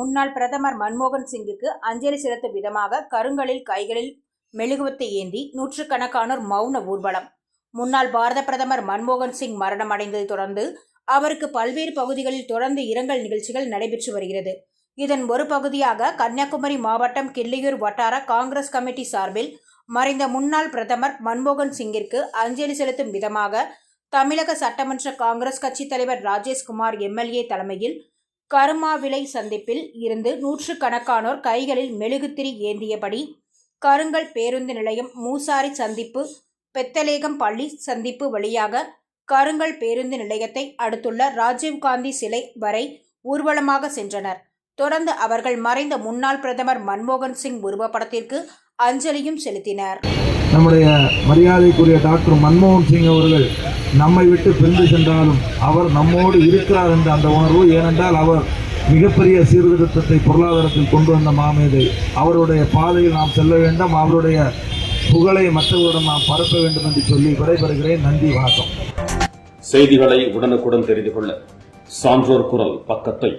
முன்னாள் பிரதமர் மன்மோகன் சிங்குக்கு அஞ்சலி செலுத்தும் விதமாக கருங்கலில் கைகளில் மெழுகுவத்தை ஏந்தி நூற்றுக்கணக்கானோர் மௌன ஊர்வலம். முன்னாள் பாரத பிரதமர் மன்மோகன் சிங் மரணமடைந்ததை தொடர்ந்து அவருக்கு பல்வேறு பகுதிகளில் தொடர்ந்து இரங்கல் நிகழ்ச்சிகள் நடைபெற்று வருகிறது. இதன் ஒரு பகுதியாக கன்னியாகுமரி மாவட்டம் கிள்ளியூர் வட்டார காங்கிரஸ் கமிட்டி சார்பில் மறைந்த முன்னாள் பிரதமர் மன்மோகன் சிங்கிற்கு அஞ்சலி செலுத்தும் விதமாக தமிழக சட்டமன்ற காங்கிரஸ் கட்சி தலைவர் ராஜேஷ்குமார் எம்எல்ஏ தலைமையில் கருமாவிளை சந்திப்பில் இருந்து நூற்றுக்கணக்கானோர் கைகளில் மெழுகுத்திரி ஏந்தியபடி கருங்கல் பேருந்து நிலையம், மூசாரி சந்திப்பு, பெத்தலேகம் பள்ளி சந்திப்பு வழியாக கருங்கல் பேருந்து நிலையத்தை அடுத்துள்ள ராஜீவ்காந்தி சிலை வரை ஊர்வலமாக சென்றனர். தொடர்ந்து அவர்கள் மறைந்த முன்னாள் பிரதமர் மன்மோகன் சிங் உருவப்படத்திற்கு அஞ்சலியும் செலுத்தினர். நம்முடைய மரியாதைக்குரிய டாக்டர் மன்மோகன் சிங் அவர்கள் நம்மை விட்டு பிரிந்து சென்றாலும் அவர் நம்மோடு இருக்கிறார் என்ற அந்த உணர்வு, ஏனென்றால் அவர் மிகப்பெரிய சீர்திருத்தத்தை பொருளாதாரத்தில் கொண்டு வந்த மாமேதை. அவருடைய பாதையில் நாம் செல்ல வேண்டும், அவருடைய புகழை மற்றவரிடம் நாம் பரப்ப வேண்டும் என்று சொல்லி விடைபெறுகிறேன். நன்றி, வணக்கம். செய்திகளை உடனுக்குடன் தெரிந்து கொள்ள சான்றோர் குரல் பக்கத்தை